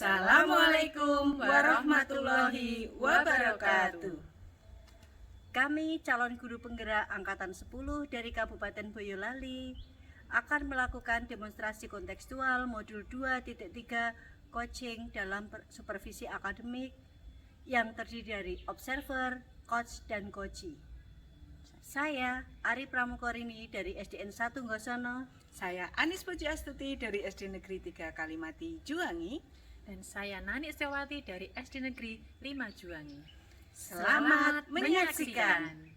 Assalamualaikum warahmatullahi wabarakatuh. Kami calon guru penggerak Angkatan 10 dari Kabupaten Boyolali akan melakukan demonstrasi kontekstual modul 2.3 coaching dalam supervisi akademik yang terdiri dari observer, coach, dan coachee. Saya Ari Pramukorini dari SDN 1 Nggosono. Saya Anis Pujiastuti dari SD Negeri 3 Kalimati Juwangi. Dan saya Nani Sewati dari SD Negeri 5 Juwangi. Selamat menyaksikan.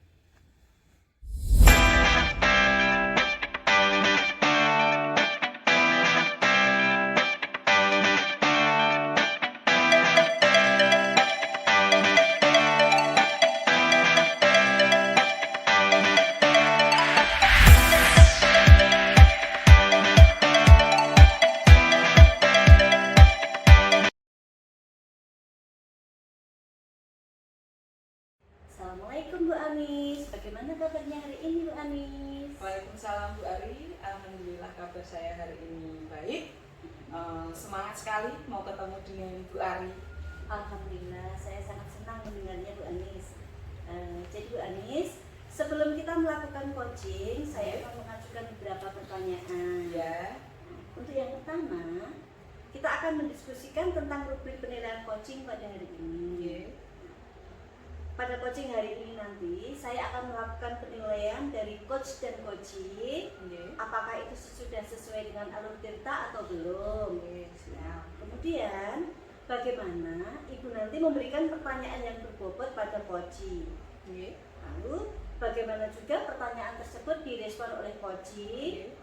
Assalamualaikum Bu Anis, bagaimana kabarnya hari ini Bu Anis? Waalaikumsalam Bu Ari, alhamdulillah kabar saya hari ini baik. Semangat sekali mau ketemu dengan Bu Ari. Alhamdulillah, saya sangat senang mendengarnya Bu Anis. Jadi Bu Anis, sebelum kita melakukan coaching, saya akan mengajukan beberapa pertanyaan. Ya. Untuk yang pertama, kita akan mendiskusikan tentang rubrik penilaian coaching pada hari ini. Pada coaching hari ini nanti, saya akan melakukan penilaian dari coach dan coachee. Apakah itu sudah sesuai dengan alur tirta atau belum? Nah, kemudian bagaimana Ibu nanti memberikan pertanyaan yang berbobot pada coachee. Lalu bagaimana juga pertanyaan tersebut direspon oleh coachee.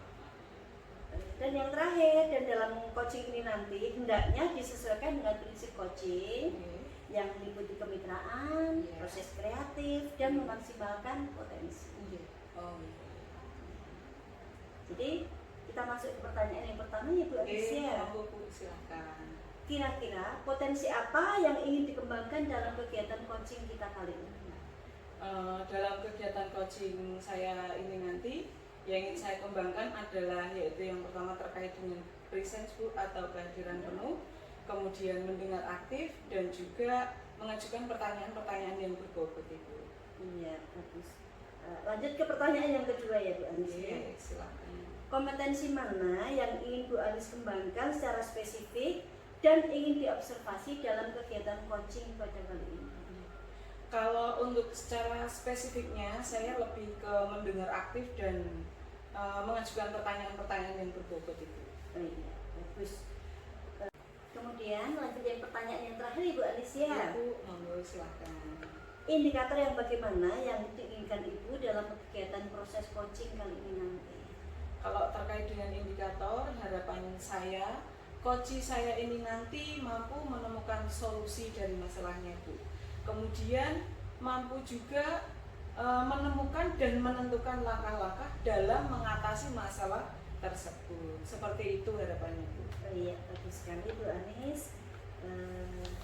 Dan yang terakhir, dan dalam coaching ini nanti hendaknya disesuaikan dengan prinsip coaching yang meliputi kemitraan, proses kreatif, dan memaksimalkan potensi. Jadi kita masuk ke pertanyaan yang pertama ya Bu Alicia. Silakan. Kira-kira potensi apa yang ingin dikembangkan dalam kegiatan coaching kita kali ini? Dalam kegiatan coaching saya ini nanti yang ingin saya kembangkan adalah yaitu yang pertama terkait dengan presence Bu atau kehadiran penuh, kemudian mendengar aktif dan juga mengajukan pertanyaan-pertanyaan yang berbobot itu. Iya, bagus. Lanjut ke pertanyaan yang kedua ya Bu Anis. Silakan. Kompetensi mana yang ingin Bu Anis kembangkan secara spesifik dan ingin diobservasi dalam kegiatan coaching pada kali ini? Kalau untuk secara spesifiknya, saya lebih ke mendengar aktif dan mengajukan pertanyaan-pertanyaan yang berbobot itu. Iya, bagus. Kemudian lanjut yang pertanyaan yang terakhir Ibu Alicia. Bu, monggo silakan. Indikator yang bagaimana yang diinginkan Ibu dalam kegiatan proses coaching kali ini nanti? Kalau terkait dengan indikator, harapan saya, coaching saya ini nanti mampu menemukan solusi dari masalahnya Bu. Kemudian mampu juga menemukan dan menentukan langkah-langkah dalam mengatasi masalah tersebut. Seperti itu harapannya Bu. Oh iya, bagus sekali Bu Anis.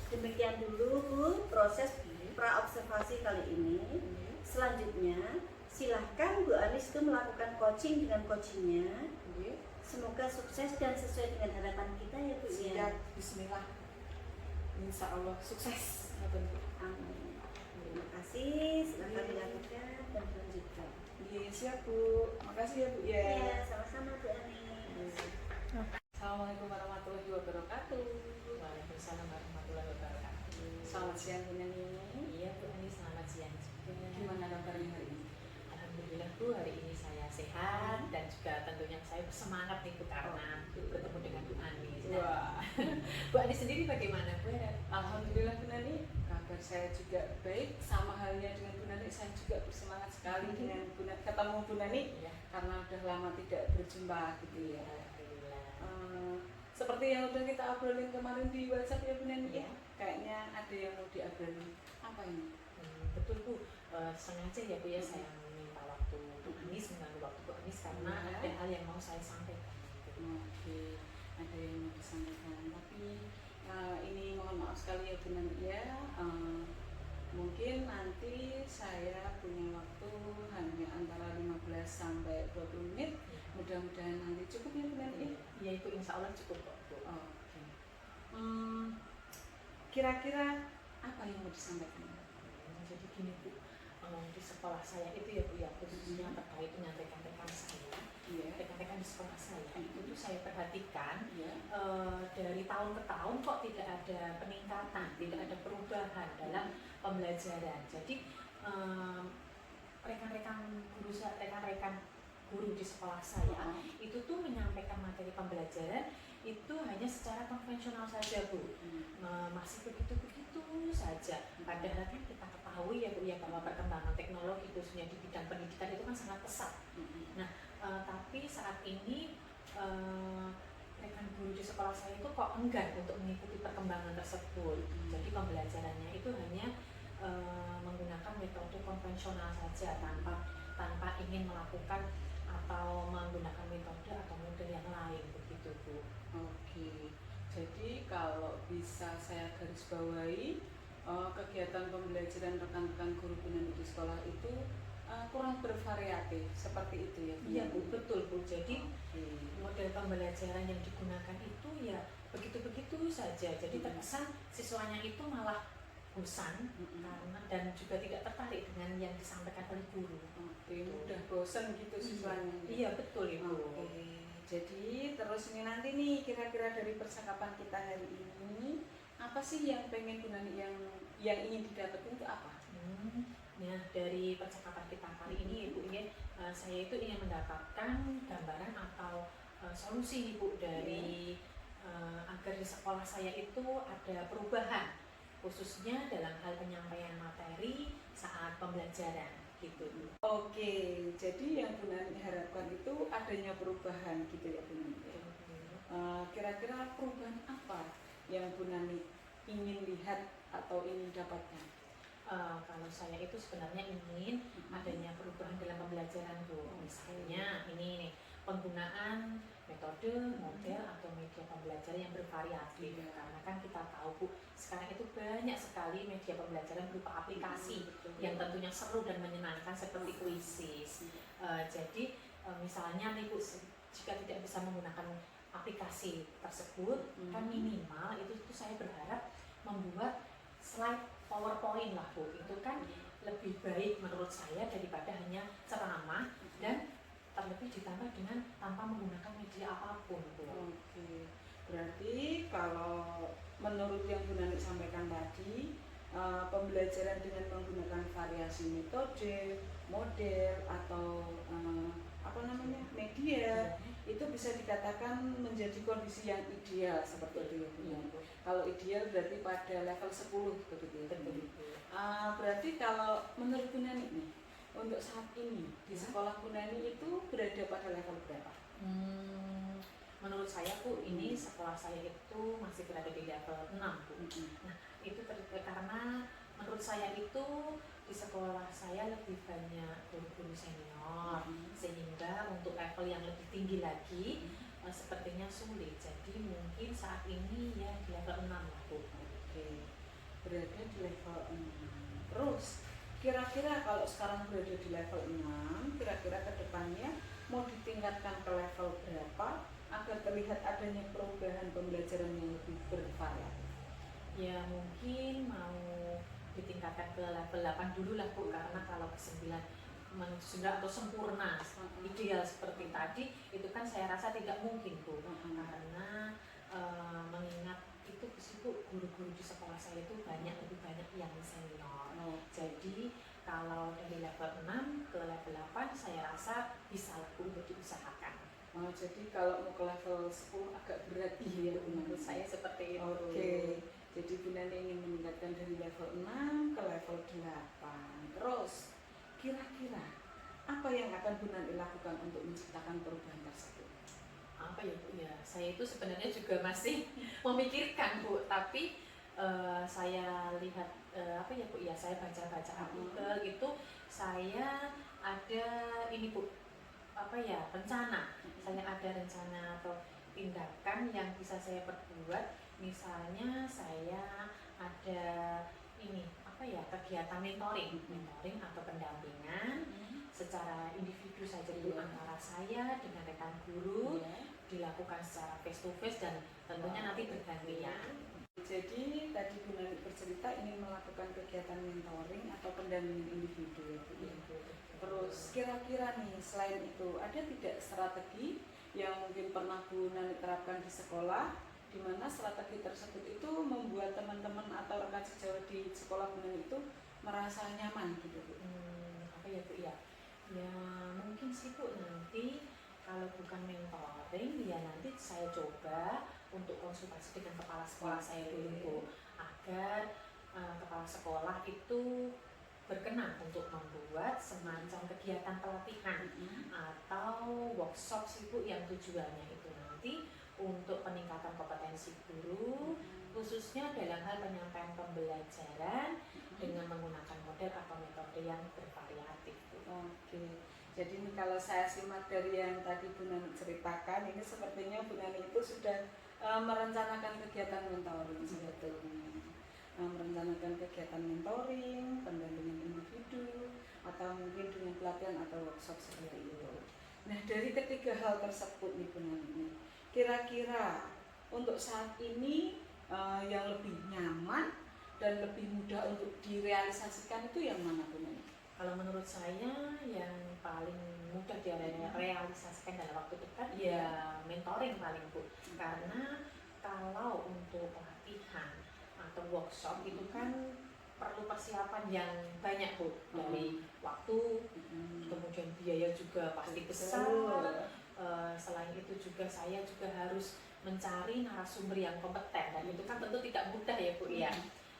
Demikian dulu Bu proses pra-observasi kali ini. Selanjutnya silahkan Bu Anis itu melakukan coaching dengan coachingnya. Semoga sukses dan sesuai dengan harapan kita ya Bu. Siap, bismillah. Insya Allah sukses. Amin. Terima kasih, silakan dilanjutkan dan dilanjutkan. Iya, siap Bu. Makasih ya Bu ya. Iya, sama-sama Bu Anis. Assalamualaikum warahmatullahi wabarakatuh. Waalaikumsalam warahmatullahi wabarakatuh. Selamat siang Bu Nani. Iya Bu Ani, selamat siang juga. Gimana kabarnya hari ini? Alhamdulillah Bu, hari ini saya sehat dan juga tentunya saya bersemangat nih Bu karena bertemu dengan Bu Ani. Wah. Bu Ani sendiri bagaimana Bu? Alhamdulillah Bu Nani, kabar saya juga baik. Sama halnya dengan Bu Nani, saya juga bersemangat sekali dengan ketemu Bu Nani karena udah lama tidak berjumpa gitu ya. Seperti yang udah kita obrolin kemarin di WhatsApp ya Bu Nani ya. Kayaknya ada yang mau diobrolin. Apa ini? Betul Bu, sengaja ya Bu ya saya meminta waktu Bu Anis, mengganggu waktu Bu Anis karena ada hal yang mau saya sampaikan. Oke, ada yang mau disampaikan. Tapi ini mohon maaf sekali ya Bu Nani ya. Mungkin nanti saya punya waktu hanya antara 15 sampai 20 menit. Mudah-mudahan nanti cukup ya Bu Nani. Ya itu insya Allah cukup kok Bu. Oke. Kira-kira apa yang mau disampaikan? Jadi gini Bu, di sekolah saya itu ya Bu ya, khususnya terkait dengan rekan-rekan saya, Iya. rekan-rekan di sekolah saya itu tuh saya perhatikan Iya. dari tahun ke tahun kok tidak ada peningkatan, tidak ada perubahan dalam pembelajaran. Jadi rekan-rekan guru di sekolah saya itu tuh menyampaikan materi pembelajaran itu hanya secara konvensional saja Bu, masih begitu-begitu saja. Padahal kan kita ketahui ya Bu ya bahwa perkembangan teknologi khususnya di bidang pendidikan itu kan sangat pesat. Nah, tapi saat ini rekan guru di sekolah saya itu kok enggan untuk mengikuti perkembangan tersebut. Jadi pembelajarannya itu hanya menggunakan metode konvensional saja tanpa ingin melakukan atau menggunakan metode atau model yang lain begitu Bu. Oke, jadi kalau bisa saya garis bawahi, kegiatan pembelajaran rekan-rekan guru Bunani di sekolah itu kurang bervariatif, seperti itu ya Bu? Iya Bu, betul Bu. Jadi Oke. model pembelajaran yang digunakan itu ya begitu-begitu saja. Jadi terkesan siswanya itu malah bosan karena dan juga tidak tertarik dengan yang disampaikan oleh guru. Oke, mudah bosan gitu siswanya. Iya betul Ibu. Oke, jadi terus ini nanti nih kira-kira dari percakapan kita hari ini apa sih yang pengen Bunani yang ingin didapatkan itu apa? Nah dari percakapan kita kali ini Ibu ya, saya itu ingin mendapatkan gambaran atau solusi Ibu dari agar di sekolah saya itu ada perubahan khususnya dalam hal penyampaian materi saat pembelajaran gitu. Oke, jadi yang Bunani harapkan itu adanya perubahan gitu ya Bunani. Kira-kira perubahan apa yang Bunani ingin lihat atau ingin dapatkan? Kalau saya itu sebenarnya ingin adanya perubahan dalam pembelajaran Bu. Misalnya ini nih, penggunaan metode, model atau media pembelajaran yang bervariatif. Karena kan kita tahu Bu, sekarang itu banyak sekali media pembelajaran berupa aplikasi yang tentunya seru dan menyenangkan seperti Quizzes. Jadi misalnya nih Bu, jika tidak bisa menggunakan aplikasi tersebut, kan minimal itu tuh saya berharap membuat slide PowerPoint lah Bu, itu kan lebih baik menurut saya daripada hanya ceramah dan terlebih ditambah dengan tanpa menggunakan media apapun Bu. Oke, berarti kalau menurut yang Bunani sampaikan tadi, pembelajaran dengan menggunakan variasi metode, model atau media itu bisa dikatakan menjadi kondisi yang ideal seperti itu ya Bu. Kalau ideal berarti pada level 10 begitu ya Bu. Berarti kalau menurut Bunani nih, untuk saat ini di sekolah Bunani itu berada pada level berapa? Menurut saya Bu, ini sekolah saya itu masih berada di level 6 Bu. Nah, itu karena menurut saya itu di sekolah saya lebih banyak guru-guru senior, sehingga untuk level yang lebih tinggi lagi sepertinya sulit. Jadi mungkin saat ini ya di level 6 lah Bu. Oke, berada di level 6. Terus kira-kira kalau sekarang berada di level 6, kira-kira ke depannya mau ditingkatkan ke level berapa agar terlihat adanya perubahan pembelajaran yang lebih bervariatif? Ya mungkin mau ditingkatkan ke level 8 dulu lah Bu, karena kalau ke 9 sudah atau sempurna ideal seperti tadi itu kan saya rasa tidak mungkin Bu, karena mengingat itu Bu, guru-guru di sekolah saya itu lebih banyak yang senior. Jadi kalau dari level 6 ke level 8 saya rasa bisa lah Bu untuk diusahakan. Jadi kalau mau ke level 10 agak berat Iya, menurut saya seperti itu. Oke, jadi Bunani ingin meningkatkan dari level 6 ke level 8. Terus kira-kira apa yang akan Bunani lakukan untuk menciptakan perubahan tersebut? Apa ya Bu ya, saya itu sebenarnya juga masih memikirkan Bu, tapi saya lihat apa ya Bu ya, saya baca-baca artikel itu saya ada ini Bu, apa ya, rencana. Saya ada rencana atau tindakan yang bisa saya perbuat. Misalnya saya ada ini apa ya, kegiatan mentoring atau pendampingan secara individu saja Bu, antara saya dengan rekan guru dilakukan secara face to face dan tentunya nanti bergantian. Jadi tadi Bu Nani bercerita ingin melakukan kegiatan mentoring atau pendampingan individu ya Bu ya. Terus kira-kira nih selain itu ada tidak strategi yang mungkin pernah Bu Nani terapkan di sekolah, di mana strategi tersebut itu membuat teman-teman atau rekan sejawat di sekolah Bu Nani itu merasa nyaman gitu Bu? Apa ya Bu ya? Ya mungkin sih Bu, nanti kalau bukan mentoring ya nanti saya coba untuk konsultasi dengan kepala sekolah saya dulu Bu, agar kepala sekolah itu berkenan untuk membuat semacam kegiatan pelatihan atau workshop sih Bu, yang tujuannya itu nanti untuk peningkatan kompetensi guru khususnya dalam hal penyampaian pembelajaran dengan menggunakan model atau metode yang bervariatif Bu. Oke, jadi ini kalau saya simak dari yang tadi Bu Nani ceritakan, ini sepertinya Bu Nani itu sudah merencanakan kegiatan mentoring sebetulnya. Merencanakan kegiatan mentoring, pendampingan individu, atau mungkin dengan pelatihan atau workshop seperti itu. Nah, dari ketiga hal tersebut nih Bu Nani, kira-kira untuk saat ini yang lebih nyaman dan lebih mudah untuk direalisasikan itu yang mana Bu Nani? Kalau menurut saya yang paling mudah direalisasikan dalam waktu dekat ya mentoring paling Bu. Karena kalau untuk pelatihan atau workshop itu kan perlu persiapan yang banyak Bu, dari waktu, kemudian biaya juga pasti besar. Selain itu juga saya juga harus mencari narasumber yang kompeten dan itu kan tentu tidak mudah ya Bu ya.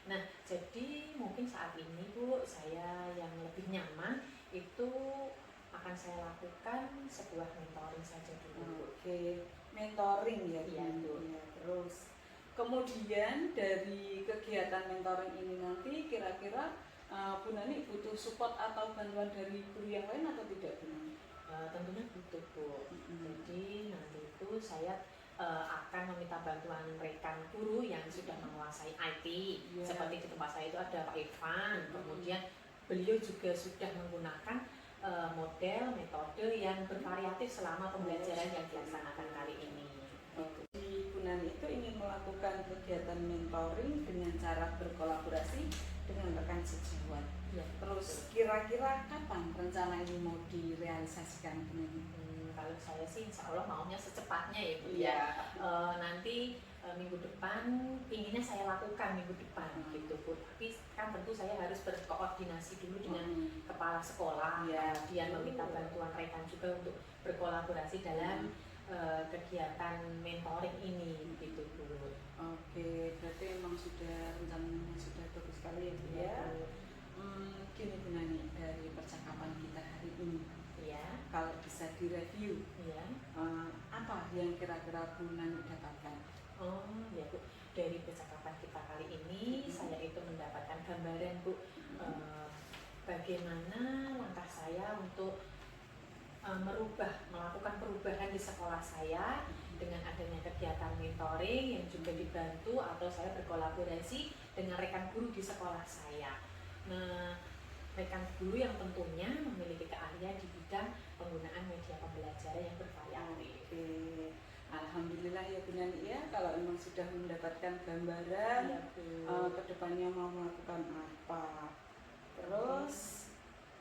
Nah, jadi mungkin saat ini Bu, saya yang lebih nyaman itu akan saya lakukan sebuah mentoring saja dulu. Oke, mentoring ya Bu. Ya, terus kemudian dari kegiatan mentoring ini nanti kira-kira Bu Nani butuh support atau bantuan dari guru yang lain atau tidak Bu Nani? Tentunya butuh Bu. Jadi nanti itu saya akan meminta bantuan rekan guru yang sudah menguasai IT. Seperti di tempat saya itu ada Pak Irfan, kemudian beliau juga sudah menggunakan model metode yang bervariatif selama pembelajaran yang dilaksanakan kali ini. Di Bu Nani itu ingin melakukan kegiatan mentoring dengan cara berkolaborasi dengan rekan sejawat. Terus kira-kira kapan rencana ini mau direalisasikan Bu Nani? Kalau saya sih insya Allah maunya secepatnya ya Bu ya. Nanti minggu depan inginnya saya lakukan minggu depan gitu Bu. Tapi kan tentu saya harus berkoordinasi dulu dengan kepala sekolah, kemudian meminta bantuan rekan juga untuk berkolaborasi dalam kegiatan mentoring ini gitu Bu. Oke, berarti memang sudah rencananya sudah bagus sekali ya Bu ya. Gini Bu Nani, dari percakapan kita hari ini Ya, kalau bisa direview, apa yang kira-kira Bu Nani dapatkan? Oh ya Bu, dari percakapan kita kali ini saya itu mendapatkan gambaran Bu, bagaimana langkah saya untuk melakukan perubahan di sekolah saya dengan adanya kegiatan mentoring yang juga dibantu atau saya berkolaborasi dengan rekan guru di sekolah saya. Nah, rekan guru yang tentunya memiliki keahlian di bidang penggunaan media pembelajaran yang bervariatif. Oke, alhamdulillah ya Bu Nani ya, kalau memang sudah mendapatkan gambaran kedepannya mau melakukan apa. Terus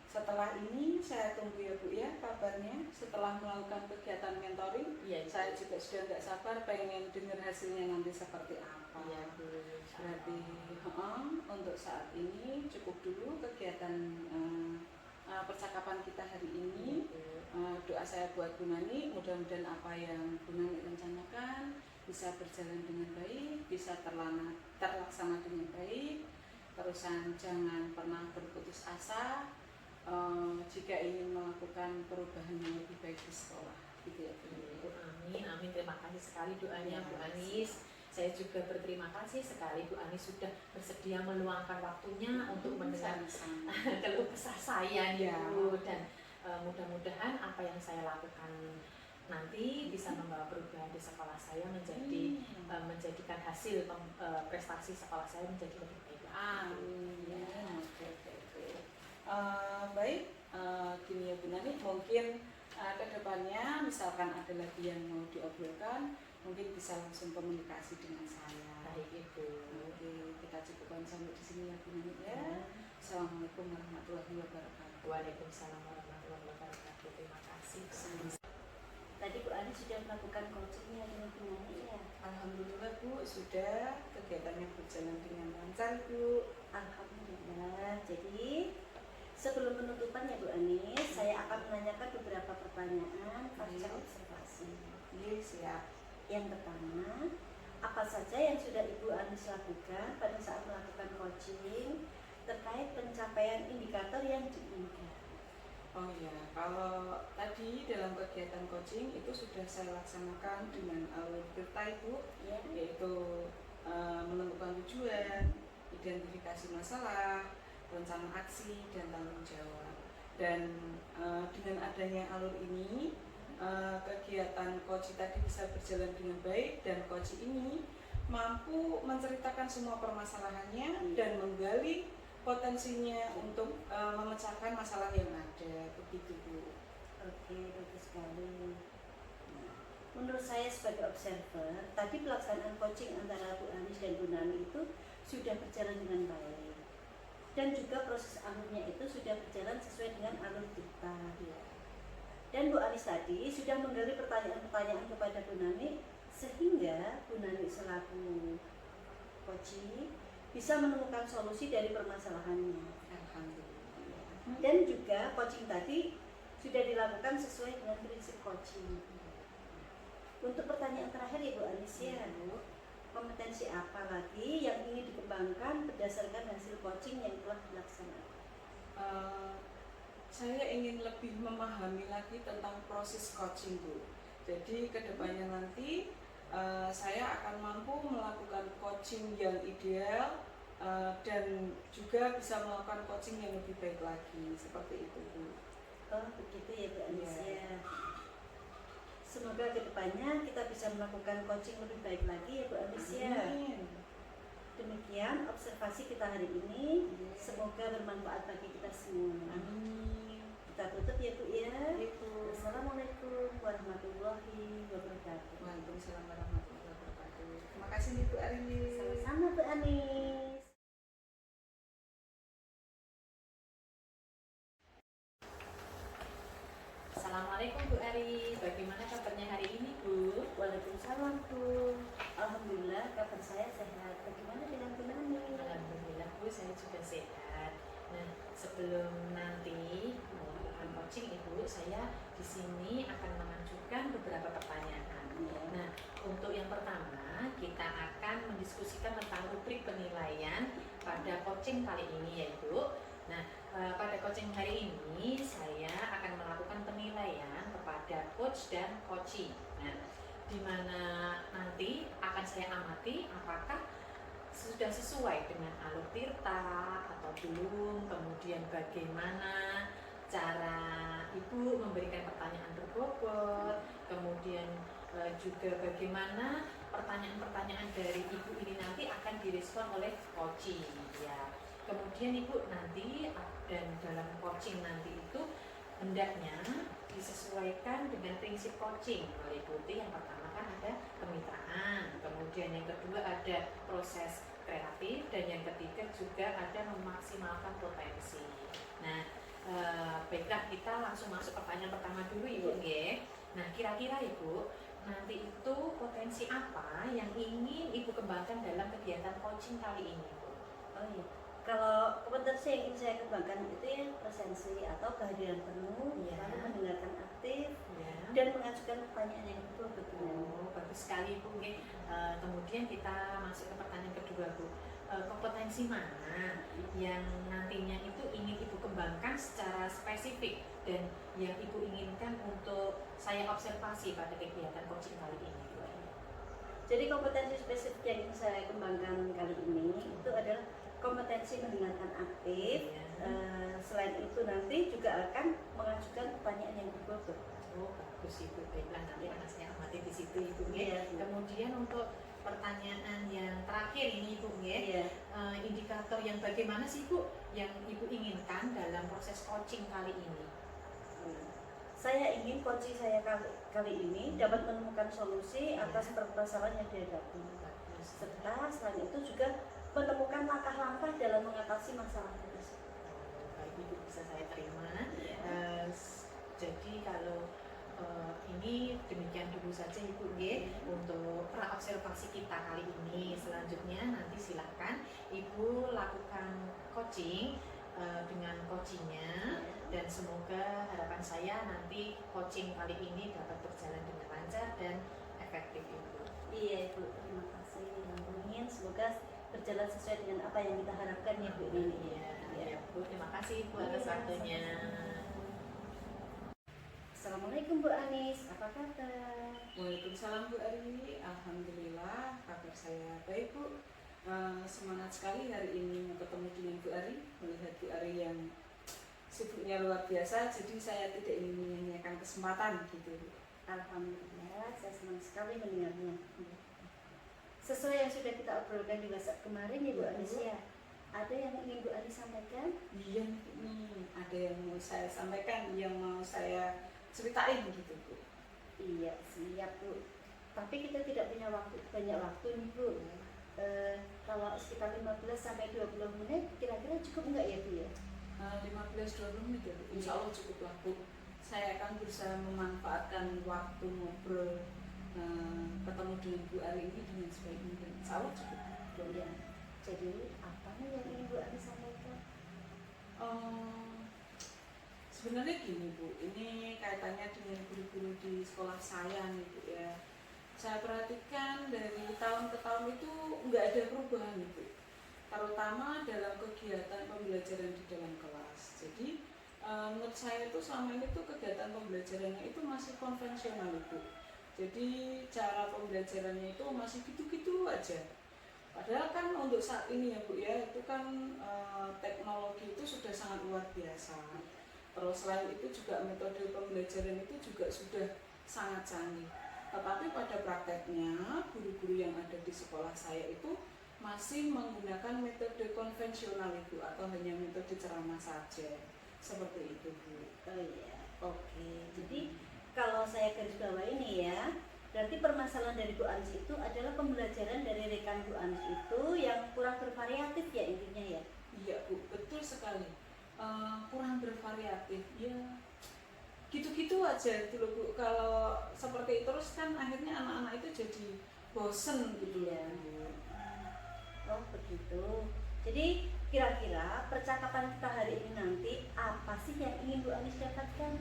setelah ini saya tunggu ya Bu ya kabarnya setelah melakukan kegiatan mentoring. Saya juga sudah nggak sabar pengen dengar hasilnya nanti seperti apa. Berarti untuk saat ini cukup dulu kegiatan percakapan kita hari ini. Doa saya buat Bu Nani, mudah-mudahan apa yang Bu Nani rencanakan bisa berjalan dengan baik, bisa terlaksana dengan baik. Terusan jangan pernah berputus asa jika ingin melakukan perubahan yang lebih baik di sekolah, gitu ya Bu. Amin, amin. Terima kasih sekali doanya Bu Anis. Saya juga berterima kasih sekali Bu Anis sudah bersedia meluangkan waktunya untuk mendengar keluh kesah saya nih Bu, dan mudah-mudahan apa yang saya lakukan nanti bisa membawa perubahan di sekolah saya menjadikan hasil prestasi sekolah saya menjadi lebih baik. Amin. Baik, gini ya Bu Nani, mungkin Kedepannya misalkan ada lagi yang mau diobrolkan, mungkin bisa langsung komunikasi dengan saya. Baik Ibu. Oke, kita cukupkan sampai di sini ya Bu Nini ya. Assalamualaikum warahmatullahi wabarakatuh. Waalaikumsalam warahmatullahi wabarakatuh. Terima kasih. Tadi Bu Ani sudah melakukan coachingnya dengan Bu Nani ya? Alhamdulillah Bu, sudah kegiatannya berjalan dengan lancar Bu. Alhamdulillah. Jadi sebelum penutupan ya Bu Ani, saya akan menanyakan beberapa pertanyaan pasca observasi. Iya, siap. Yang pertama, apa saja yang sudah Ibu Anis lakukan pada saat melakukan coaching terkait pencapaian indikator yang diinginkan? Oh ya, kalau tadi dalam kegiatan coaching itu sudah saya laksanakan dengan alur Tirta Ibu, Ya. yaitu menentukan tujuan, identifikasi masalah, rencana aksi, dan tanggung jawab. Dan dengan adanya alur ini, kegiatan coaching tadi bisa berjalan dengan baik, dan coaching ini mampu menceritakan semua permasalahannya dan menggali potensinya untuk memecahkan masalah yang ada, begitu Bu. Oke, bagus sekali. Nah, menurut saya sebagai observer, tadi pelaksanaan coaching antara Bu Anis dan Bu Nani itu sudah berjalan dengan baik. Dan juga proses alurnya itu sudah berjalan sesuai dengan alur kita. Ya. Dan Bu Anis tadi sudah menggali pertanyaan-pertanyaan kepada Bu Nani sehingga Bu Nani selaku coaching bisa menemukan solusi dari permasalahannya. Alhamdulillah. Dan juga coaching tadi sudah dilakukan sesuai dengan prinsip coaching. Untuk pertanyaan terakhir ya Bu Anis ya, kompetensi apa lagi yang ingin dikembangkan berdasarkan hasil coaching yang telah dilaksanakan? Saya ingin lebih memahami lagi tentang proses coaching Bu. Jadi kedepannya nanti saya akan mampu melakukan coaching yang ideal dan juga bisa melakukan coaching yang lebih baik lagi, seperti itu Bu. Oh begitu ya Bu Anis Iya. ya. Semoga kedepannya kita bisa melakukan coaching lebih baik lagi ya Bu Anis ya. Amin. Demikian observasi kita hari ini. Iya. Semoga bermanfaat bagi kita semua. Amin. Kita tutup ya Bu ya. Itu. Assalamualaikum warahmatullahi wabarakatuh. Waalaikumsalam warahmatullahi wabarakatuh. Terima kasih nih Bu Arini. Sama-sama Bu Anis. Assalamualaikum Bu Aris. Bagaimana kabarnya hari ini Bu? Waalaikumsalam Bu. Alhamdulillah kabar saya sehat. Bagaimana dengan Bu Nani? Alhamdulillah Bu, saya juga sehat. Nah, sebelum nanti melakukan coaching Ibu, saya di sini akan mengajukan beberapa pertanyaan. Nah, untuk yang pertama kita akan mendiskusikan tentang rubrik penilaian pada coaching kali ini ya Ibu. Nah, pada coaching hari ini saya akan melakukan penilaian kepada coach dan coachee. Nah, di mana nanti akan saya amati apakah sudah sesuai dengan alur Tirta atau belum, kemudian bagaimana cara Ibu memberikan pertanyaan berbobot, kemudian juga bagaimana pertanyaan-pertanyaan dari Ibu ini nanti akan direspon oleh coaching ya. Kemudian Ibu nanti dan dalam coaching nanti itu hendaknya disesuaikan dengan prinsip coaching. Meliputi yang pertama kan ada kemitraan, kemudian yang kedua ada proses kreatif, dan yang ketiga juga ada memaksimalkan potensi. Nah, baiklah kita langsung masuk pertanyaan pertama dulu Ibu ya. Nah, kira-kira Ibu nanti itu potensi apa yang ingin Ibu kembangkan dalam kegiatan coaching kali ini Bu? Oh iya. Kalau kompetensi yang ingin saya kembangkan itu ya presensi atau kehadiran penuh, Ya. lalu mendengarkan aktif Ya. dan mengajukan pertanyaan yang betul-betul. Oh, bagus sekali Bu. Oke. Kemudian kita masuk ke pertanyaan kedua Bu. Kompetensi mana yang nantinya itu ingin Ibu kembangkan secara spesifik dan yang Ibu inginkan untuk saya observasi pada kegiatan coaching kali ini Bu? Jadi kompetensi spesifik yang ingin saya kembangkan kali ini itu adalah kompetensi mendengarkan aktif. Ya. Selain itu nanti juga akan mengajukan pertanyaan yang berbobot. Oh, bagus Ibu. Baiklah, nanti akan saya amati di situ Ibu ya. Iya. Kemudian untuk pertanyaan yang terakhir ini Ibu ya. Iya. Indikator yang bagaimana sih Bu yang Ibu inginkan dalam proses coaching kali ini? saya ingin coaching saya kali ini dapat menemukan solusi atas permasalahan yang dihadapi, serta selain itu juga menemukan langkah-langkah dalam mengatasi masalah tersebut. Baik, Ibu, bisa saya terima. Jadi kalau ini demikian dulu saja Ibu ya untuk praobservasi kita kali ini. Selanjutnya nanti silakan Ibu lakukan coaching dengan coachingnya, dan semoga harapan saya nanti coaching kali ini dapat berjalan dengan lancar dan efektif Ibu. Iya Ibu, terima kasih. Amin. Semoga berjalan sesuai dengan apa yang kita harapkan ya Bu. Iya, Bu. Terima kasih Ibu atas waktunya. Assalamualaikum Bu Anis, apa kabar? Waalaikumsalam Bu Ari, alhamdulillah kabar saya baik Bu. Semangat sekali hari ini mau ketemu dengan Bu Ari, melihat Bu Ari yang sibuknya luar biasa, jadi saya tidak ingin menyanyiakan kesempatan gitu Bu. Alhamdulillah, saya senang sekali mendengarnya. Sesuai yang sudah kita obrolkan di WhatsApp kemarin ya Bu Anis ya, ada yang ingin Bu Anis sampaikan? Iya nih, ada yang mau saya sampaikan, yang mau saya ceritain gitu Bu. Iya, siap Bu. Tapi kita tidak punya banyak waktu nih Bu. Kalau sekitar 15 sampai 20 menit kira-kira cukup enggak ya Bu ya? 15-20 menit ya Bu, insya Allah cukup lah Bu. Saya akan berusaha memanfaatkan waktu ngobrol ketemu dengan Bu Ari ini dengan sebaik mungkin. Insya Allah cukup. Ya. Jadi apa nih yang ingin Bu Ari sampaikan? Sebenarnya gini Bu, ini kaitannya dengan guru-guru di sekolah saya nih Bu ya. Saya perhatikan dari tahun ke tahun itu nggak ada perubahan nih Bu, terutama dalam kegiatan pembelajaran di dalam kelas. Jadi menurut saya itu selama ini tuh kegiatan pembelajarannya itu masih konvensional Bu. Jadi cara pembelajarannya itu masih gitu-gitu aja. Padahal kan untuk saat ini ya Bu ya, itu kan teknologi itu sudah sangat luar biasa. Terus selain itu juga metode pembelajaran itu juga sudah sangat canggih. Tetapi pada prakteknya guru-guru yang ada di sekolah saya itu masih menggunakan metode konvensional itu, atau hanya metode ceramah saja. Seperti itu Bu. Oh iya, oke. Jadi kalau saya garis bawah ini ya, berarti permasalahan dari Bu Anis itu adalah pembelajaran dari rekan Bu Anis itu yang kurang bervariatif ya intinya ya? Iya Bu, betul sekali. Kurang bervariatif ya, gitu-gitu aja gitu loh Bu. Kalau seperti itu terus kan akhirnya anak-anak itu jadi bosen gitu ya Bu. Oh begitu. Jadi kira-kira percakapan kita hari ini nanti apa sih yang ingin Bu Anis dapatkan?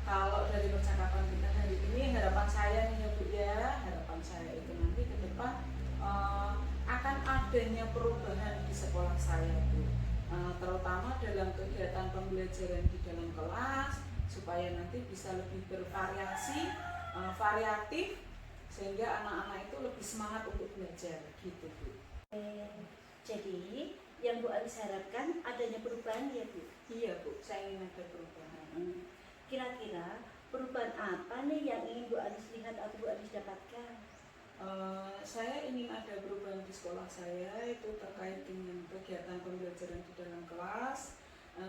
Kalau dari percakapan kita hari ini, harapan saya nih ya Bu ya, harapan saya itu nanti ke depan akan adanya perubahan di sekolah saya Bu. Terutama dalam kegiatan pembelajaran di dalam kelas, supaya nanti bisa lebih bervariasi, variatif, sehingga anak-anak itu lebih semangat untuk belajar gitu Bu. Jadi yang Bu Anis harapkan adanya perubahan ya Bu? Iya Bu, saya ingin ada perubahan. Kira-kira perubahan apa nih yang ingin Bu Anis lihat atau Bu Anis dapatkan? Saya ingin ada perubahan di sekolah saya, itu terkait dengan kegiatan pembelajaran di dalam kelas.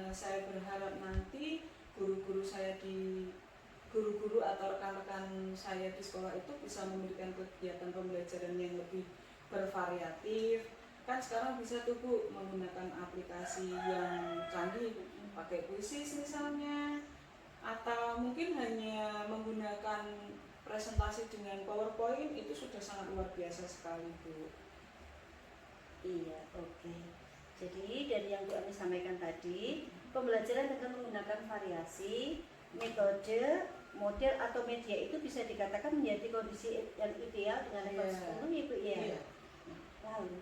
Saya berharap nanti guru-guru atau rekan-rekan saya di sekolah itu bisa memberikan kegiatan pembelajaran yang lebih bervariatif. Kan sekarang bisa tuh Bu menggunakan aplikasi yang canggih, pakai Quizzes misalnya, atau mungkin hanya menggunakan presentasi dengan PowerPoint, itu sudah sangat luar biasa sekali Bu. Iya, oke. Jadi dari yang Bu Anis sampaikan tadi, pembelajaran dengan menggunakan variasi, metode, model atau media itu bisa dikatakan menjadi kondisi yang ideal dengan level 10 ya Bu ya. Iya. Lalu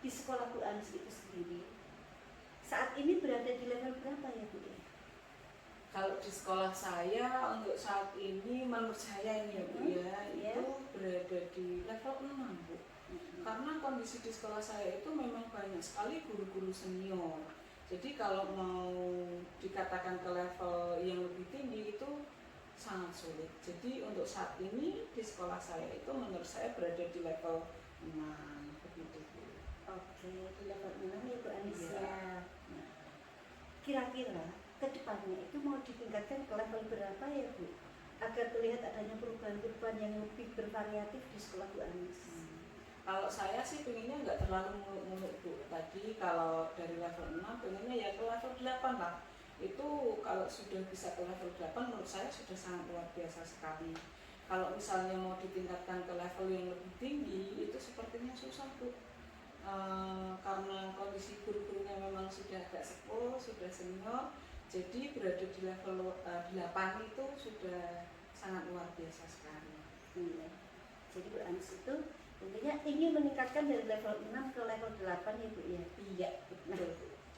di sekolah Bu Anis itu sendiri saat ini berada di level berapa ya Bu? Kalau di sekolah saya untuk saat ini, menurut saya ini ya Bu ya, itu berada di level 6 Bu. Karena kondisi di sekolah saya itu memang banyak sekali guru-guru senior. Jadi kalau mau dikatakan ke level yang lebih tinggi itu sangat sulit. Jadi untuk saat ini di sekolah saya itu menurut saya berada di level 6 begitu Bu. Oke, di level 6 ya Bu Anis Iya. ya. Kira-kira kedepannya itu mau ditingkatkan ke level berapa ya Bu? Agar terlihat adanya perubahan-perubahan yang lebih bervariatif di sekolah Bu Anis. Kalau saya sih pengennya nggak terlalu muluk-muluk Bu. Tadi kalau dari level 6 pengennya ya ke level 8 lah. Itu kalau sudah bisa ke level 8 menurut saya sudah sangat luar biasa sekali. Kalau misalnya mau ditingkatkan ke level yang lebih tinggi itu sepertinya susah Bu. Karena kondisi guru-gurunya memang sudah agak sepuh, sudah senior, jadi berada di level 8 itu sudah sangat luar biasa sekali. Iya. Jadi Bu Anis itu intinya ingin meningkatkan dari level 6 ke level 8 ya Bu ya. Iya, betul.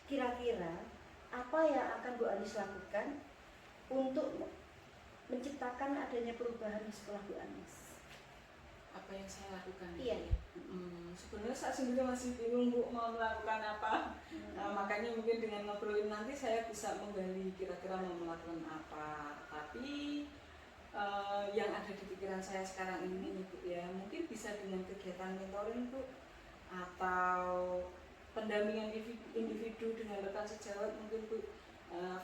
Kira-kira apa yang akan Bu Anis lakukan untuk menciptakan adanya perubahan di sekolah Bu Anis? Apa yang saya lakukan? Iya. Sebenarnya saya sendiri masih bingung Bu mau melakukan apa. Makanya mungkin dengan ngobrolin nanti saya bisa menggali kira-kira mau melakukan apa. Tapi yang ada di pikiran saya sekarang ini Bu ya, mungkin bisa dengan kegiatan mentoring Bu, atau pendampingan individu dengan rekan sejawat mungkin Bu,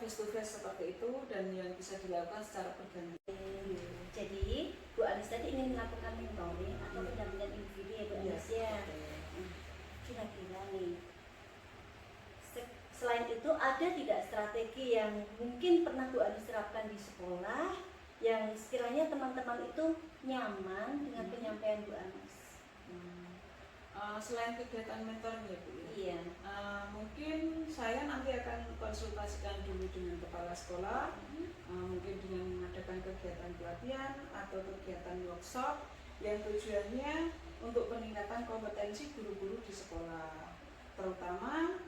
face to face seperti itu, dan yang bisa dilakukan secara bergantian. Jadi Bu Anis tadi ingin melakukan mentoring atau pendampingan individu ya Bu Anis ya. Kira-kira nih, selain itu ada tidak strategi yang mungkin pernah Bu Anis terapkan di sekolah yang sekiranya teman-teman itu nyaman dengan penyampaian Bu Anis? Selain kegiatan mentoring ya Bu ya? Iya. Mungkin saya nanti akan konsultasikan dulu dengan kepala sekolah, mungkin dengan mengadakan kegiatan pelatihan atau kegiatan workshop yang tujuannya untuk peningkatan kompetensi guru-guru di sekolah, terutama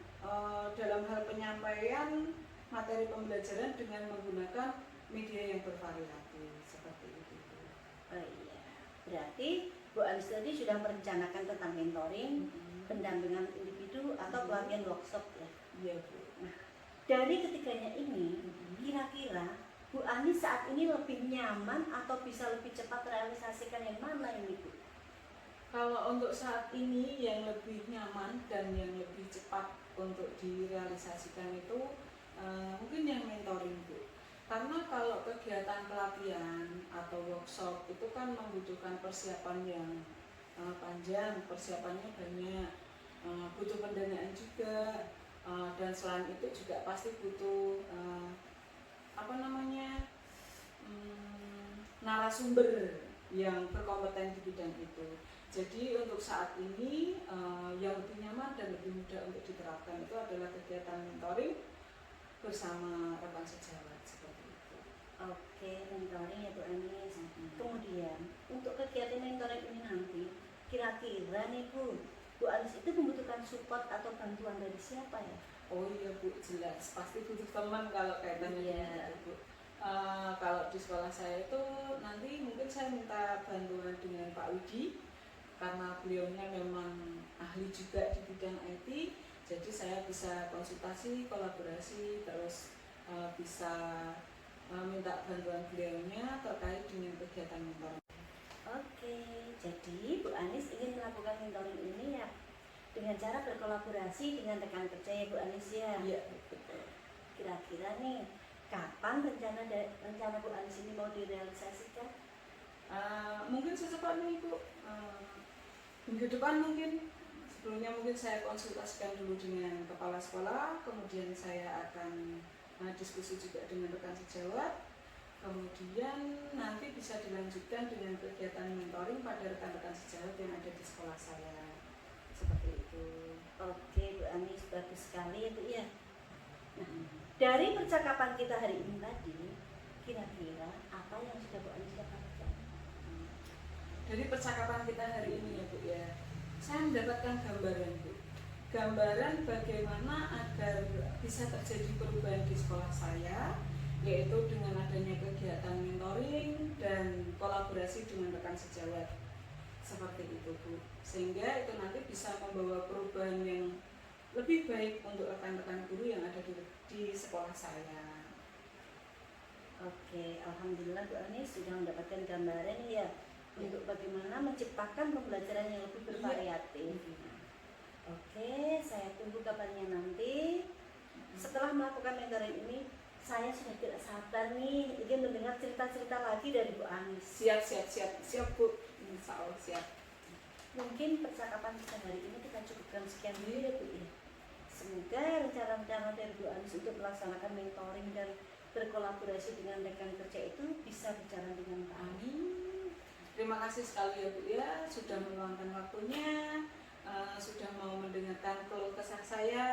dalam hal penyampaian materi pembelajaran dengan menggunakan media yang bervariatif seperti itu. Oh iya, berarti Bu Anis tadi sudah merencanakan tentang mentoring, pendampingan individu atau pelatihan workshop ya. Iya Bu. Nah, dari ketiganya ini, kira-kira Bu Anis saat ini lebih nyaman atau bisa lebih cepat realisasikan yang mana ini Bu? Kalau untuk saat ini yang lebih nyaman dan yang lebih cepat untuk direalisasikan itu mungkin yang mentoring Bu. Karena kalau kegiatan pelatihan atau workshop itu kan membutuhkan persiapan yang panjang, persiapannya banyak, butuh pendanaan juga, dan selain itu juga pasti butuh narasumber yang berkompeten di bidang itu. Jadi untuk saat ini yang lebih nyaman dan lebih mudah untuk diterapkan itu adalah kegiatan mentoring bersama rekan sejawat seperti itu. Oke, mentoring ya Bu Anis. Kemudian untuk kegiatan mentoring ini nanti, kira-kira nih Bu Anis itu membutuhkan support atau bantuan dari siapa ya? Oh iya Bu, jelas pasti butuh teman kalau kaitannya dengan itu Bu. Kalau di sekolah saya itu nanti mungkin saya minta bantuan dengan Pak Widi, karena beliaunya memang ahli juga di bidang IT, jadi saya bisa konsultasi, kolaborasi, terus bisa minta bantuan beliaunya terkait dengan kegiatan mentoring. Oke, jadi Bu Anis ingin melakukan mentoring ini ya dengan cara berkolaborasi dengan rekan kerja ya Bu Anis ya. Iya, betul. Kira-kira nih, kapan rencana Bu Anis ini mau direalisasikan? Mungkin secepatnya Ibu, minggu depan mungkin. Sebelumnya mungkin saya konsultasikan dulu dengan kepala sekolah, kemudian saya akan diskusi juga dengan rekan sejawat, kemudian nanti bisa dilanjutkan dengan kegiatan mentoring pada rekan-rekan sejawat yang ada di sekolah saya, seperti itu. Oke Bu Anis, bagus sekali ya Bu ya. Nah, dari percakapan kita hari ini tadi, kira-kira apa yang sudah Bu Anis dapatkan? Dari percakapan kita hari ini ya Bu ya, saya mendapatkan gambaran Bu, gambaran bagaimana agar bisa terjadi perubahan di sekolah saya, yaitu dengan adanya kegiatan mentoring dan kolaborasi dengan rekan sejawat seperti itu Bu, sehingga itu nanti bisa membawa perubahan yang lebih baik untuk rekan-rekan guru yang ada di sekolah saya. Oke, alhamdulillah Bu Anis sudah mendapatkan gambaran ya untuk bagaimana menciptakan pembelajaran yang lebih bervariatif. Oke, saya tunggu kabarnya nanti. Setelah melakukan mentoring ini, saya sudah tidak sabar nih ingin mendengar cerita-cerita lagi dari Bu Anis. Siap Bu. Insya Allah siap. Mungkin percakapan kita hari ini kita cukupkan sekian dulu ya Bu ya. Semoga rencana-rencana dari Bu Anis untuk melaksanakan mentoring dan berkolaborasi dengan rekan kerja itu bisa berjalan dengan baik. Amin. Terima kasih sekali ya Bu ya, sudah meluangkan waktunya, sudah mau mendengarkan keluh kesah saya,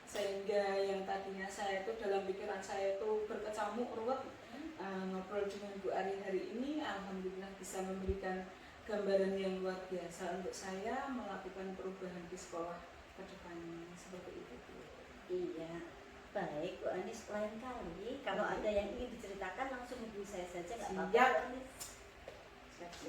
sehingga yang tadinya saya itu dalam pikiran saya itu berkecamuk ruwet, ngobrol dengan Bu Ari hari ini, alhamdulillah bisa memberikan gambaran yang luar biasa untuk saya melakukan perubahan di sekolah ke depannya, seperti itu Bu. Iya, baik Bu Anis, lain kali kalau ada yang ingin diceritakan langsung hubungi saya saja, nggak apa-apa Siap. Bu Anis.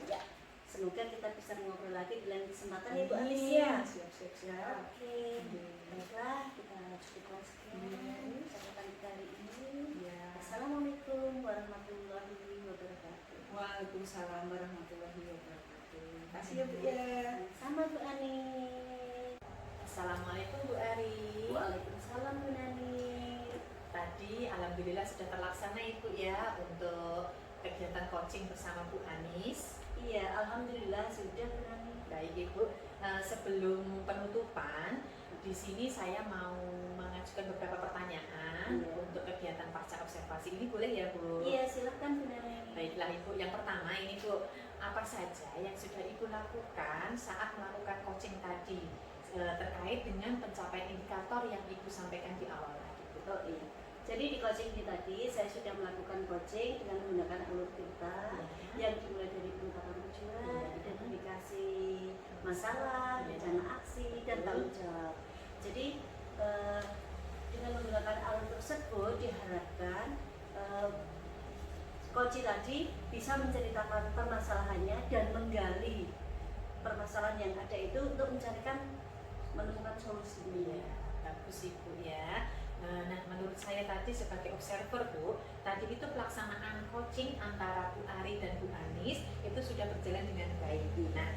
Ya, semoga kita bisa ngobrol lagi di lain kesempatan ya Bu Anis ya. Siap. Oke, baiklah kita cukupkan sekian catatan kita hari ini. Ya. Assalamualaikum warahmatullahi wabarakatuh. Waalaikumsalam warahmatullahi wabarakatuh. Terima kasih ya Bu ya. Sama Bu Ani. Assalamualaikum Bu Ari. Waalaikumsalam Bu Nani. Tadi alhamdulillah sudah terlaksana Ibu ya untuk kegiatan coaching bersama Bu Anis. Iya, alhamdulillah sudah Bu Nani. Baik Ibu, sebelum penutupan di sini saya mau mengajukan beberapa pertanyaan untuk kegiatan pasca observasi ini, boleh ya Bu? Iya, silakan Bu Nani. Baiklah Ibu, yang pertama ini Bu, apa saja yang sudah Ibu lakukan saat melakukan coaching tadi terkait dengan pencapaian indikator yang Ibu sampaikan di awal tadi Bu? Oh iya. Jadi di coaching ini tadi saya sudah melakukan coaching dengan menggunakan alur cerita yang dimulai dari penetapan tujuan, identifikasi masalah, rencana aksi, dan tanggung jawab. Jadi dengan menggunakan alur tersebut diharapkan coaching tadi bisa menceritakan permasalahannya dan menggali permasalahan yang ada itu untuk menemukan solusinya. Iya, bagus Ibu ya. Nah, menurut saya tadi sebagai observer Bu, tadi itu pelaksanaan coaching antara Bu Ari dan Bu Anis itu sudah berjalan dengan baik. Nah,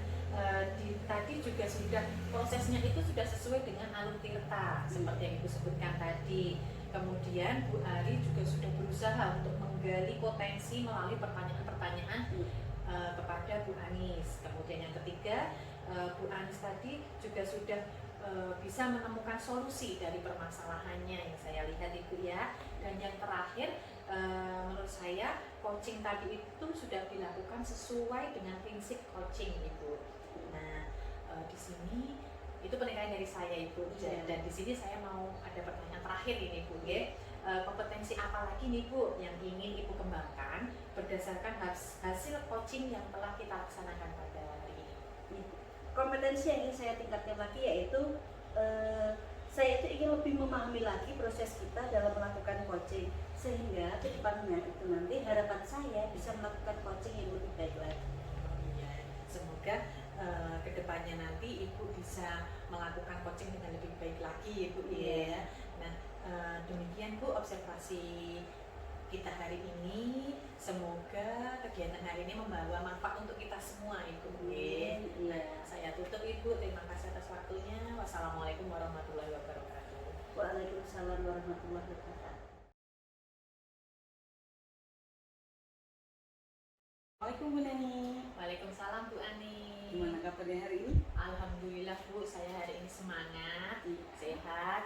tadi juga sudah prosesnya itu sudah sesuai dengan alur tirta seperti yang Ibu sebutkan tadi. Kemudian Bu Ari juga sudah berusaha untuk menggali potensi melalui pertanyaan-pertanyaan kepada Bu Anis. Kemudian yang ketiga, Bu Anis tadi juga sudah bisa menemukan solusi dari permasalahannya yang saya lihat Ibu ya. Dan yang terakhir, menurut saya coaching tadi itu sudah dilakukan sesuai dengan prinsip coaching Ibu. Nah, di sini itu penilaian dari saya Ibu. Dan di sini saya mau ada pertanyaan terakhir ini Bu ya. Kompetensi apa lagi nih Bu yang ingin Ibu kembangkan berdasarkan hasil coaching yang telah kita laksanakan pada hari ini? Kompetensi yang ingin saya tingkatkan lagi yaitu saya itu ingin lebih memahami lagi proses kita dalam melakukan coaching sehingga ke depannya itu nanti harapan saya bisa melakukan coaching yang lebih baik lagi. Semoga kedepannya nanti Ibu bisa melakukan coaching dengan lebih baik lagi Ibu ya. Nah, demikian Bu observasi kita hari ini. Semoga kegiatan hari ini membawa manfaat untuk kita semua Ibu. Nah, saya tutup Ibu. Terima kasih atas waktunya. Wassalamualaikum warahmatullahi wabarakatuh. Waalaikumsalam warahmatullahi wabarakatuh. Waalaikumsalam Bu Nani. Waalaikumsalam Bu Ani. Gimana kabarnya hari ini? Alhamdulillah Bu, saya hari ini semangat, sehat.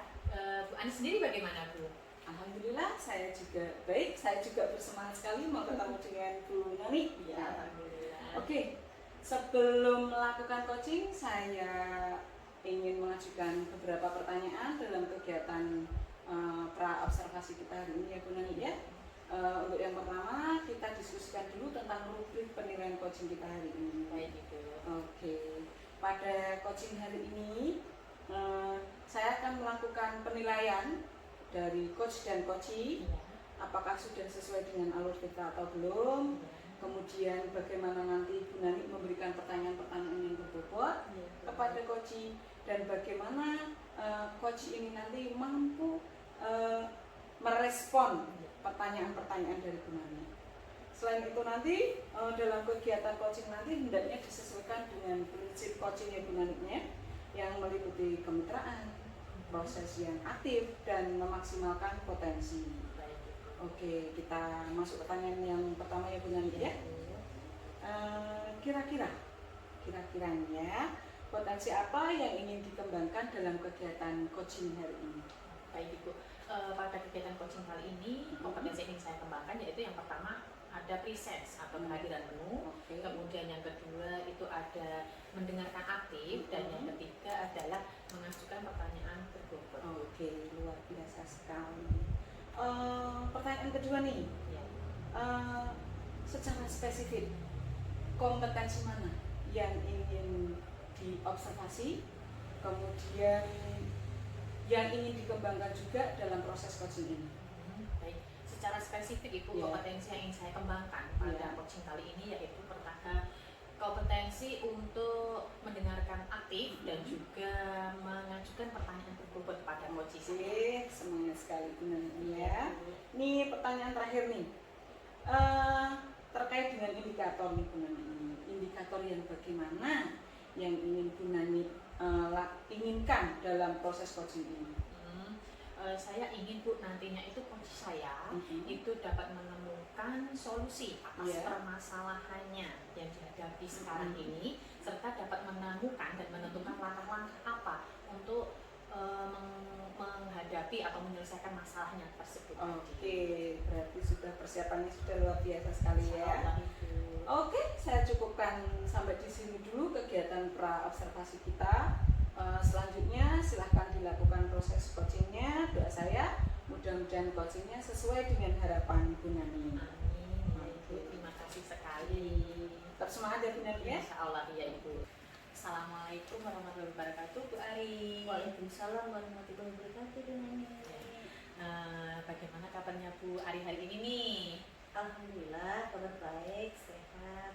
Bu Ani sendiri bagaimana Bu? Alhamdulillah saya juga baik, saya juga bersemangat sekali mau ketemu dengan Bu Nani. Ya, alhamdulillah. Oke, sebelum melakukan coaching saya ingin mengajukan beberapa pertanyaan dalam kegiatan pra observasi kita hari ini ya Bu Nani ya. Untuk yang pertama kita diskusikan dulu tentang rubrik penilaian coaching kita hari ini. Baik Ibu. Oke, pada coaching hari ini saya akan melakukan penilaian dari coach dan coachee, apakah sudah sesuai dengan alur kita atau belum. Kemudian bagaimana nanti Bu Nani memberikan pertanyaan-pertanyaan yang berbobot kepada coachee dan bagaimana coach ini nanti mampu merespon pertanyaan-pertanyaan dari Bu Nani. Selain itu nanti dalam kegiatan coaching nanti hendaknya disesuaikan dengan prinsip coachingnya Bu Nani yang meliputi kemitraan, proses yang aktif dan memaksimalkan potensi. Oke, kita masuk pertanyaan yang pertama ya Bu Nani ya. Kira-kiranya potensi apa yang ingin dikembangkan dalam kegiatan coaching hari ini? Baik Ibu, pada kegiatan coaching kali ini kompetensi yang ingin saya kembangkan yaitu yang pertama ada presence atau kehadiran penuh. Oke. Kemudian yang kedua itu ada mendengarkan aktif dan yang ketiga adalah mengajukan pertanyaan berbobot. Oke, luar biasa sekali. Pertanyaan kedua nih, Ya. secara spesifik kompetensi mana yang ingin diobservasi, kemudian yang ingin dikembangkan juga dalam proses coaching ini? Baik, secara spesifik Ibu, Ya. kompetensi yang ingin saya kembangkan pada Ya. coaching kali ini yaitu pertama kompetensi untuk mendengarkan aktif dan juga mengajukan pertanyaan berbobot kepada coach saya. Oke, semangat sekali Bu Nani ya. Ini pertanyaan terakhir nih, terkait dengan indikator nih Bu Nani. Indikator yang bagaimana yang ingin Bu Nani inginkan dalam proses coaching ini? Saya ingin Bu nantinya itu coach saya itu dapat menemukan solusi atas Ya. permasalahannya yang dihadapi sekarang ini, serta dapat menemukan dan menentukan langkah-langkah apa untuk menghadapi atau menyelesaikan masalahnya tersebut. Oke, berarti sudah persiapannya sudah luar biasa sekali ya. Insyaallah, Ibu. Oke, saya cukupkan sampai di sini dulu kegiatan pra observasi kita. Selanjutnya silahkan dilakukan proses coachingnya. Doa saya mudah-mudahan coachingnya sesuai dengan harapan Bu Nani. Amin, ya Ibu. Terima kasih sekali. Tetap semangat ya Bu Nani ya. Insyaallah ya Ibu. Assalamualaikum warahmatullahi wabarakatuh, Bu Ari. Waalaikumsalam warahmatullahi wabarakatuh dengan Bagaimana kabarnya Bu Ari hari ini nih? Alhamdulillah kabar baik, sehat.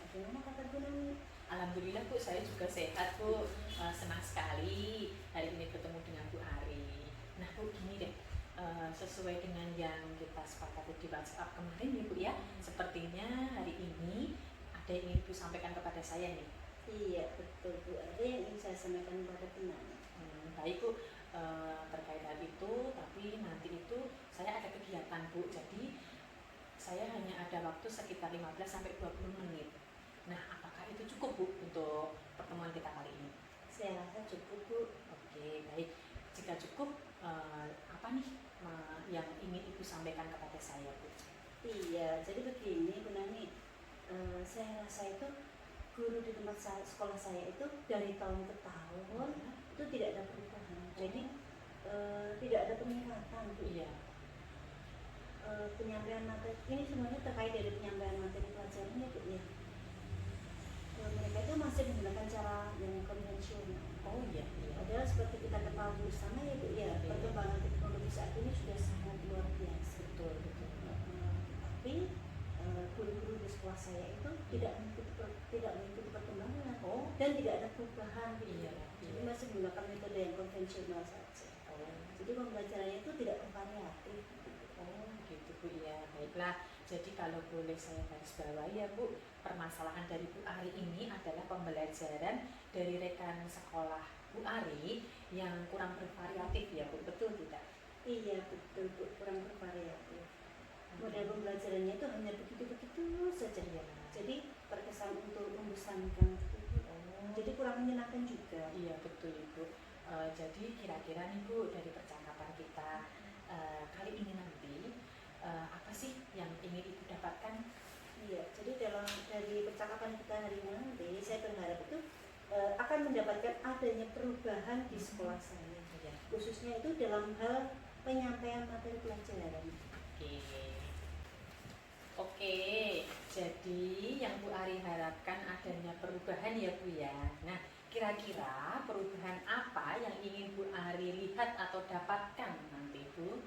Bagaimana kabar Bu Nani? Alhamdulillah Bu, saya juga sehat Bu. Senang sekali hari ini bertemu dengan Bu Ari. Nah Bu, gini deh, sesuai dengan yang kita sepakati di WhatsApp kemarin ya Bu ya, sepertinya hari ini ada yang ingin Bu sampaikan kepada saya nih. Iya betul Bu, ada yang ingin saya sampaikan kepada penanya. Baik Bu, terkait hal itu, tapi nanti itu saya ada kegiatan Bu, jadi saya hanya ada waktu sekitar 15-20 menit. Nah, apakah itu cukup Bu untuk pertemuan kita kali ini? Saya rasa cukup Bu. Oke, baik. Jika cukup, apa nih yang ingin Ibu sampaikan kepada saya Bu? Iya, jadi begini Bu Nani, saya rasa itu guru di tempat sekolah saya itu dari tahun ke tahun itu tidak ada perubahan. Jadi tidak ada peningkatan Bu. Iya. Penyampaian materi ini semuanya terkait dari penyampaian materi pelajaran ya Bu ya. Mereka itu masih menggunakan cara yang konvensional. Oh iya, iya. Padahal seperti kita ketahui bersama ya Bu ya, perkembangan teknologi saat ini sudah sangat luar biasa. Betul, betul. Tapi guru-guru di sekolah saya itu tidak mengikuti perkembangan dan tidak ada perubahan gitu. Iya, Jadi iya. masih menggunakan metode yang konvensional saja. Jadi pembelajarannya itu tidak bervariatif. Oh gitu Bu ya, baiklah. Jadi kalau boleh saya garis bawahi ya Bu, permasalahan dari Bu Ari ini adalah pembelajaran dari rekan sekolah Bu Ari yang kurang bervariatif ya Bu, betul tidak? Iya betul Bu, kurang bervariatif. Model pembelajarannya itu hanya begitu-begitu saja. Iya. Jadi terkesan untuk membosankan. Jadi kurang menyenangkan juga. Iya betul Ibu. Jadi kira-kira nih Bu, dari percakapan kita kali ini nanti apa sih yang ingin Ibu dapatkan? Iya, jadi dari percakapan kita hari ini nanti saya berharap itu akan mendapatkan adanya perubahan di sekolah saya. Iya. Khususnya itu dalam hal penyampaian materi pelajaran. Oke, jadi yang Bu Ari harapkan adanya perubahan ya Bu ya. Nah, kira-kira perubahan apa yang ingin Bu Ari lihat atau dapatkan nanti Bu?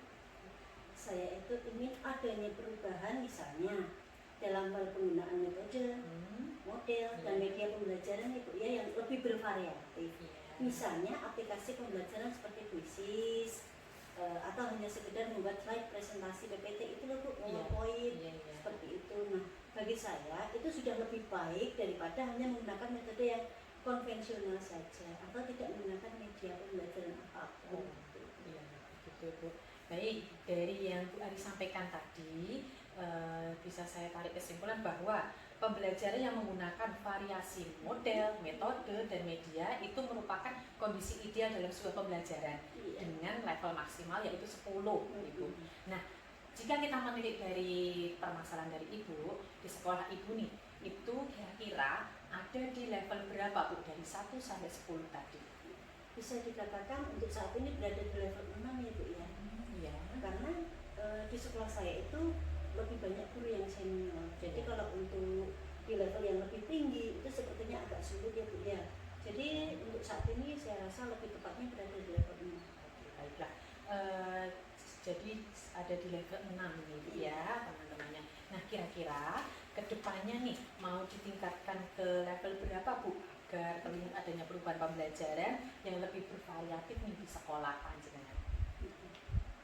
Saya itu ingin adanya perubahan misalnya dalam hal penggunaan metode, model, dan media pembelajaran itu ya yang lebih bervariatif. Misalnya aplikasi pembelajaran seperti Quizzes atau hanya sekedar membuat slide presentasi PPT itu loh Bu, PowerPoint seperti itu. Nah, bagi saya itu sudah lebih baik daripada hanya menggunakan metode yang konvensional saja atau tidak menggunakan media pembelajaran apapun. Iya, betul Bu. Baik, dari yang Bu Ari sampaikan tadi, bisa saya tarik kesimpulan bahwa pembelajaran yang menggunakan variasi model, metode, dan media itu merupakan kondisi ideal dalam sebuah pembelajaran dengan level maksimal yaitu 10, Ibu. Nah, jika kita menilik dari permasalahan dari Ibu, di sekolah Ibu nih, itu kira-kira ada di level berapa Bu dari 1 sampai 10 tadi? Bisa dikatakan untuk saat ini berada di level 6 ya Bu ya. Iya. Karena di sekolah saya itu lebih banyak guru yang senior. Jadi kalau untuk di level yang lebih tinggi itu sepertinya agak sulit ya Bu ya. Jadi untuk saat ini saya rasa lebih tepatnya berada di level 6. Oke, baiklah. Jadi ada di level 6 ini Bu ya teman-temannya. Nah, kira-kira kedepannya nih mau ditingkatkan ke level berapa Bu agar terlihat adanya perubahan pembelajaran yang lebih bervariatif nih di sekolah panjenengan?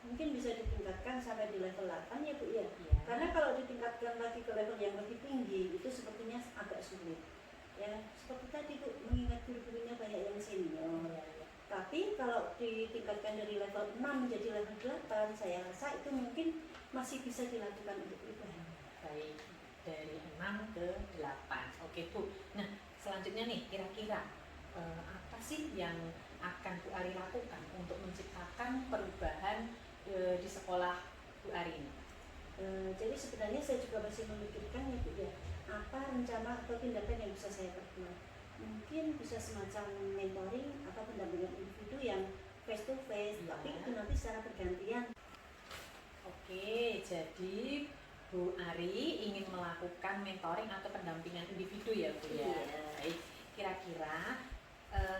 Mungkin bisa ditingkatkan sampai di level 8 ya Bu ya. Iya. Karena kalau ditingkatkan lagi ke level yang lebih tinggi itu sepertinya agak sulit. Ya, seperti tadi Bu, mengingat guru-gurunya banyak yang senior. Iya, iya. Tapi kalau ditingkatkan dari level 6 menjadi level 8, saya rasa itu mungkin masih bisa dilakukan untuk perubahan. Baik, dari 6 ke 8. Oke Bu. Nah, selanjutnya nih kira-kira apa sih yang akan Bu Ari lakukan untuk menciptakan perubahan di sekolah Bu Ari ini? Jadi sebenarnya saya juga masih memikirkan ya Bu ya, apa rencana atau tindakan yang bisa saya perbuat. Mungkin bisa semacam mentoring atau pendampingan individu yang face to face, Ya. tapi itu nanti secara bergantian. Oke, jadi Bu Ari ingin melakukan mentoring atau pendampingan individu ya Bu ya. Iya. Baik, kira-kira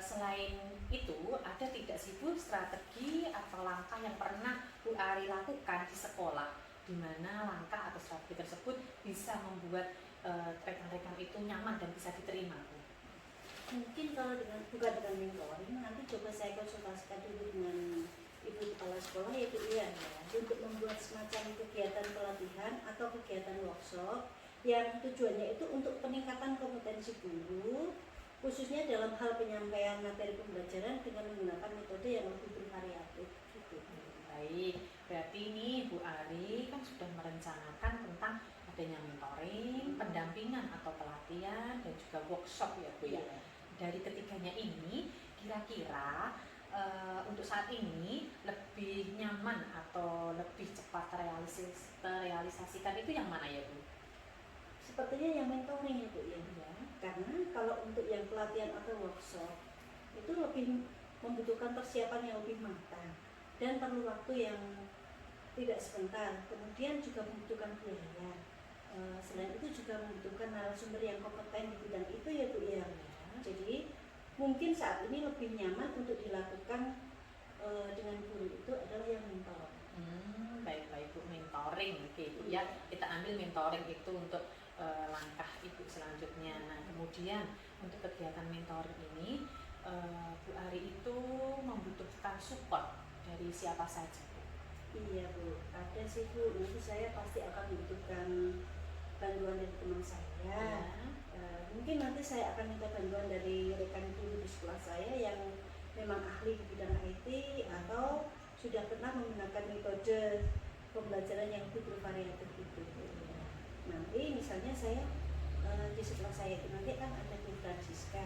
selain itu ada tidak sih Bu strategi atau langkah yang pernah Bu Ari lakukan di sekolah di mana langkah atau strategi tersebut bisa membuat rekan-rekan itu nyaman dan bisa diterima Bu? Mungkin kalau bukan dengan mentoring, nanti coba saya konsultasikan dulu dengan ibu kepala sekolah ya Bu ya, untuk membuat semacam kegiatan pelatihan atau kegiatan workshop yang tujuannya itu untuk peningkatan kompetensi guru, khususnya dalam hal penyampaian materi pembelajaran dengan menggunakan metode yang lebih bervariatif gitu. Baik, berarti ini Bu Ari kan sudah merencanakan tentang adanya mentoring, pendampingan atau pelatihan dan juga workshop ya Bu ya. Dari ketiganya ini kira-kira untuk saat ini lebih nyaman atau lebih cepat terrealisasikan itu yang mana ya Bu? Sepertinya yang mentoring ya Bu ya. Karena kalau untuk yang pelatihan atau workshop itu lebih membutuhkan persiapan yang lebih matang dan perlu waktu yang tidak sebentar. Kemudian juga membutuhkan biaya. Selain itu juga membutuhkan narasumber yang kompeten di bidang itu ya Bu ya. Jadi mungkin saat ini lebih nyaman untuk dilakukan dengan guru itu adalah yang mentor. Baik Bu, mentoring. Oke Bu ya, kita ambil mentoring itu untuk langkah Ibu selanjutnya. Nah, kemudian untuk kegiatan mentoring ini Bu Ari itu membutuhkan support dari siapa saja Bu? Iya Bu, ada sih Bu. Nanti saya pasti akan membutuhkan bantuan dari teman saya. Mungkin nanti saya akan minta bantuan dari rekan guru di sekolah saya yang memang ahli di bidang IT atau sudah pernah menggunakan metode pembelajaran yang lebih bervariatif itu. Nanti misalnya saya di sekolah saya itu nanti kan ada Bu Francisca.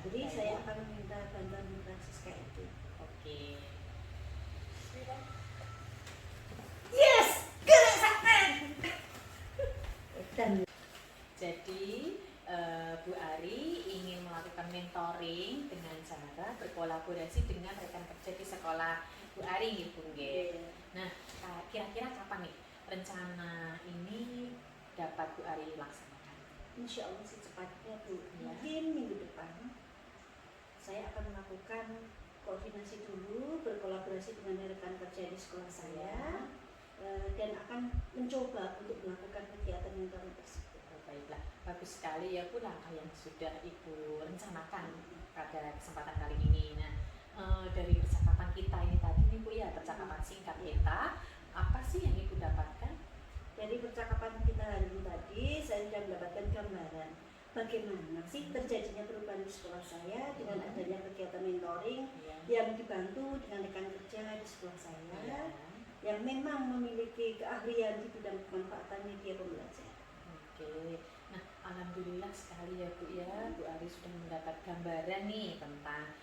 Jadi saya akan meminta bantuan Bu Francisca itu. Oke. Yes, gerak sampai. Dan Jadi Bu Ari ingin melakukan mentoring dengan cara berkolaborasi dengan rekan kerja di sekolah Bu Ari gitu, Nah, kira-kira kapan nih rencana ini dapat Bu Ari laksanakan? insya Allah secepatnya Bu. Ya. Mungkin minggu depan saya akan melakukan koordinasi dulu, berkolaborasi dengan rekan kerja di sekolah saya, dan akan mencoba untuk melakukan kegiatan mentoring tersebut. Baiklah, bagus sekali ya Bu langkah yang sudah Ibu rencanakan pada kesempatan kali ini. Nah, dari percakapan kita ini tadi nih Bu ya, percakapan singkat kita, apa sih yang Ibu dapatkan? Dari percakapan kita hari ini tadi, saya sudah mendapatkan gambaran bagaimana sih terjadinya perubahan di sekolah saya dengan adanya kegiatan mentoring yang dibantu dengan rekan kerja di sekolah saya, yang yang memang memiliki keahlian di bidang pemanfaatan media pembelajaran. Oke, nah alhamdulillah sekali ya Bu ya, Bu Ari sudah mendapat gambaran nih tentang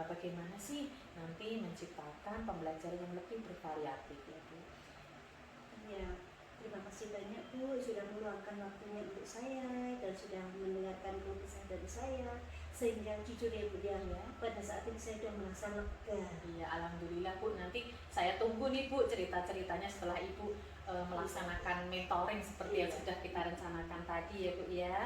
bagaimana sih nanti menciptakan pembelajaran yang lebih bervariatif ya Bu. Ya, terima kasih banyak Bu sudah meluangkan waktunya untuk saya dan sudah mendengarkan keluh kesah dari saya, sehingga jujur ya Bu ya, pada saat ini saya sudah merasa lega. Iya, alhamdulillah Bu. Nanti saya tunggu nih Bu cerita-ceritanya setelah Ibu melaksanakan mentoring seperti yang sudah kita rencanakan tadi ya Bu ya.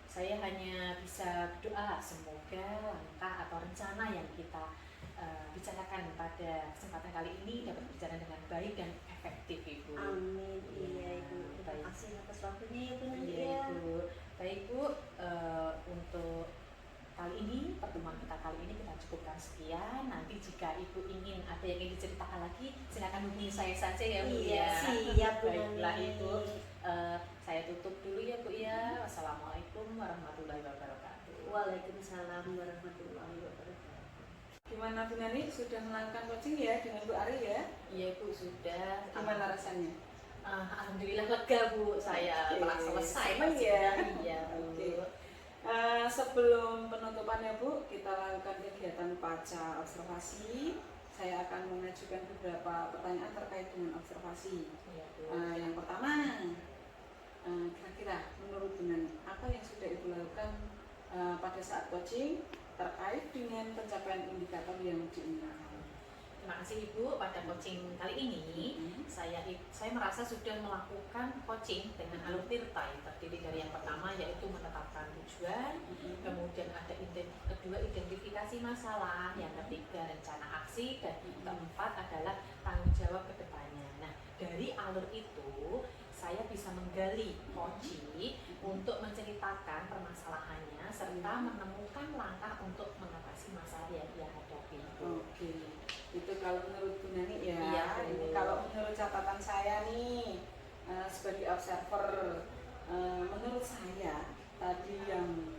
Saya hanya bisa berdoa semoga langkah atau rencana yang kita bicarakan pada kesempatan kali ini dapat berjalan dengan baik dan efektif Ibu. Amin. Iya Ibu. Terima Baik. kasih atas waktunya ya Bu nanti Iya ya. Ibu. Baik Bu, untuk kali ini, pertemuan kita kali ini kita cukupkan sekian. Nanti jika Ibu ingin ada yang ingin diceritakan lagi, silakan hubungi saya saja ya Bu Iya, ya. siap Bu Baiklah Nani. Ibu, saya tutup dulu ya Bu ya. Wassalamualaikum warahmatullahi wabarakatuh. Waalaikumsalam warahmatullahi wabarakatuh. Gimana Bu Nani, sudah melakukan coaching ya dengan Bu Ari ya? Iya Bu, sudah. Gimana rasanya? Alhamdulillah lega Bu, saya Oke, telah selesai senang coachingnya. ya. Iya Bu. Oke. Sebelum penutupannya Bu, kita lakukan kegiatan baca observasi. Saya akan mengajukan beberapa pertanyaan terkait dengan observasi. Iya Bu. Yang pertama, kira-kira menurut Bu Nani, apa yang sudah Ibu lakukan pada saat coaching terkait dengan pencapaian indikator yang diinginkan? Terima kasih Ibu, pada coaching kali ini saya merasa sudah melakukan coaching dengan alur tirta yang terdiri dari yang pertama yaitu menetapkan tujuan, kemudian ada kedua identifikasi masalah, yang ketiga rencana aksi, dan keempat adalah tanggung jawab ke depannya. Nah, dari alur itu saya bisa menggali Koji untuk menceritakan permasalahannya serta menemukan langkah untuk mengatasi masalah yang dia hadapi. Oke, itu kalau menurut Bu Nani ya. Iya, Ini Bu. kalau menurut catatan saya nih sebagai observer, menurut saya tadi yang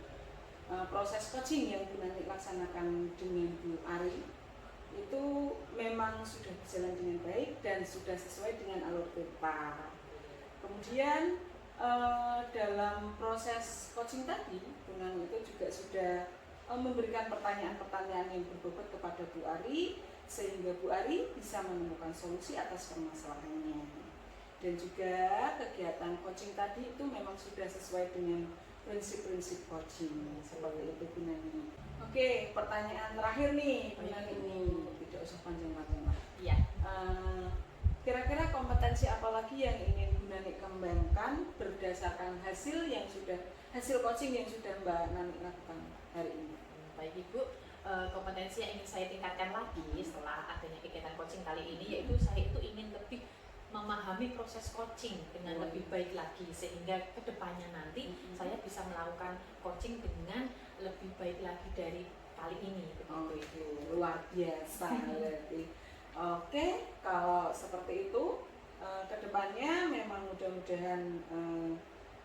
proses coaching yang Bu Nani laksanakan dengan Bu Ari itu memang sudah berjalan dengan baik dan sudah sesuai dengan alur tirta. Kemudian dalam proses coaching tadi, Bu Nani itu juga sudah memberikan pertanyaan-pertanyaan yang berbobot kepada Bu Ari sehingga Bu Ari bisa menemukan solusi atas permasalahannya. Dan juga kegiatan coaching tadi itu memang sudah sesuai dengan prinsip-prinsip coaching seperti itu Bu Nani. Oke, pertanyaan terakhir nih Bu Nani ini, tidak usah panjang-panjang lah. Iya. Kira-kira kompetensi apa lagi yang ingin Bu Nani kembangkan berdasarkan hasil coaching yang sudah Mbak Nani lakukan hari ini? Baik Ibu, kompetensi yang ingin saya tingkatkan lagi setelah adanya kegiatan coaching kali ini yaitu saya itu ingin lebih memahami proses coaching dengan lebih baik lagi sehingga kedepannya nanti saya bisa melakukan coaching dengan lebih baik lagi dari kali ini. Oke, luar biasa berarti. Oke, kalau seperti itu kedepannya memang mudah-mudahan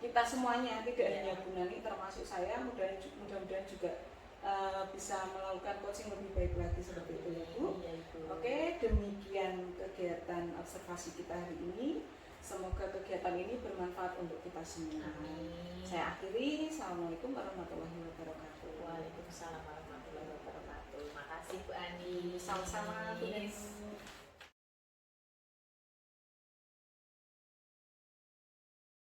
kita semuanya, tidak hanya Bu Nani termasuk saya, mudah-mudahan juga bisa melakukan coaching lebih baik lagi seperti itu ya Bu. Iya, Ibu. Oke, demikian kegiatan observasi kita hari ini. Semoga kegiatan ini bermanfaat untuk kita semua. Amin. Saya akhiri. Assalamualaikum warahmatullahi wabarakatuh. Waalaikumsalam warahmatullahi wabarakatuh. Makasih Bu Ani. Sama-sama Bu Nani.